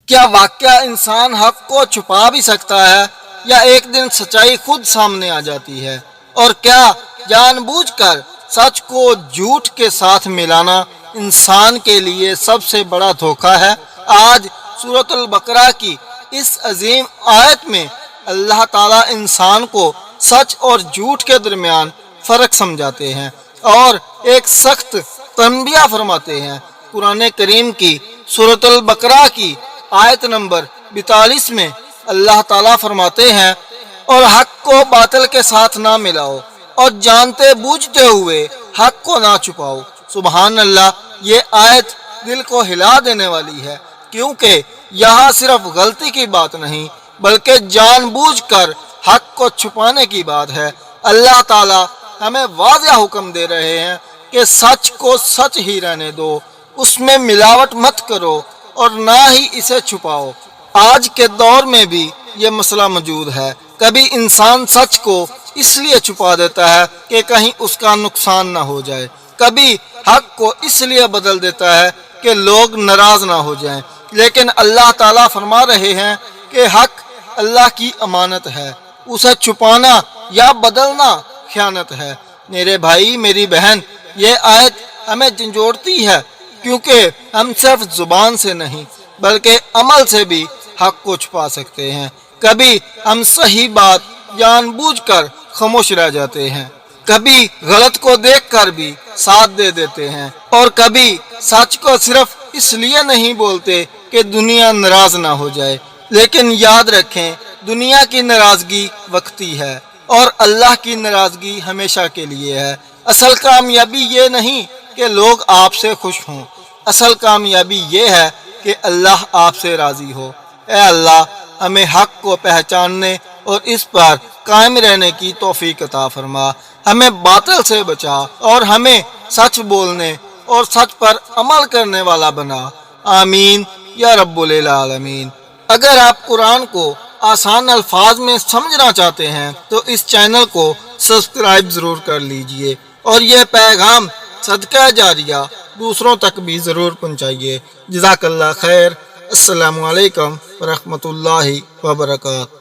کیا واقعہ انسان حق کو چھپا بھی سکتا ہے یا ایک دن سچائی خود سامنے آ جاتی ہے؟ اور کیا جان بوجھ کر سچ کو جھوٹ کے ساتھ ملانا انسان کے لیے سب سے بڑا دھوکہ ہے؟ آج سورۃ البقرہ کی اس عظیم آیت میں اللہ تعالیٰ انسان کو سچ اور جھوٹ کے درمیان فرق سمجھاتے ہیں اور ایک سخت تنبیہ فرماتے ہیں۔ قرآن کریم کی سورۃ البقرہ کی آیت نمبر 42 میں اللہ تعالیٰ فرماتے ہیں، اور حق کو باطل کے ساتھ نہ ملاؤ اور جانتے بوجھتے ہوئے حق کو نہ چھپاؤ۔ سبحان اللہ، یہ آیت دل کو ہلا دینے والی ہے، کیونکہ یہاں صرف غلطی کی بات نہیں بلکہ جان بوجھ کر حق کو چھپانے کی بات ہے۔ اللہ تعالیٰ ہمیں واضح حکم دے رہے ہیں کہ سچ کو سچ ہی رہنے دو، اس میں ملاوٹ مت کرو اور نہ ہی اسے چھپاؤ۔ آج کے دور میں بھی یہ مسئلہ موجود ہے۔ کبھی انسان سچ کو اس لیے چھپا دیتا ہے کہ کہیں اس کا نقصان نہ ہو جائے، کبھی حق کو اس لیے بدل دیتا ہے کہ لوگ ناراض نہ ہو جائیں، لیکن اللہ تعالیٰ فرما رہے ہیں کہ حق اللہ کی امانت ہے، اسے چھپانا یا بدلنا خیانت ہے۔ میرے بھائی، میری بہن، یہ آیت ہمیں جھنجھوڑتی ہے، کیونکہ ہم صرف زبان سے نہیں بلکہ عمل سے بھی حق کو چھپا سکتے ہیں۔ کبھی ہم صحیح بات جان بوجھ کر خاموش رہ جاتے ہیں، کبھی غلط کو دیکھ کر بھی ساتھ دے دیتے ہیں، اور کبھی سچ کو صرف اس لیے نہیں بولتے کہ دنیا ناراض نہ ہو جائے۔ لیکن یاد رکھیں، دنیا کی ناراضگی وقتی ہے اور اللہ کی ناراضگی ہمیشہ کے لیے ہے۔ اصل کامیابی یہ نہیں کہ لوگ آپ سے خوش ہوں، اصل کامیابی یہ ہے کہ اللہ آپ سے راضی ہو۔ اے اللہ، ہمیں حق کو پہچاننے اور اس پر قائم رہنے کی توفیق عطا فرما، ہمیں باطل سے بچا اور ہمیں سچ بولنے اور سچ پر عمل کرنے والا بنا۔ آمین یا رب العالمین۔ اگر آپ قرآن کو آسان الفاظ میں سمجھنا چاہتے ہیں تو اس چینل کو سبسکرائب ضرور کر لیجئے اور یہ پیغام صدقہ جاریہ دوسروں تک بھی ضرور پہنچائیے۔ جزاک اللہ خیر۔ السلام علیکم ورحمۃ اللہ وبرکاتہ۔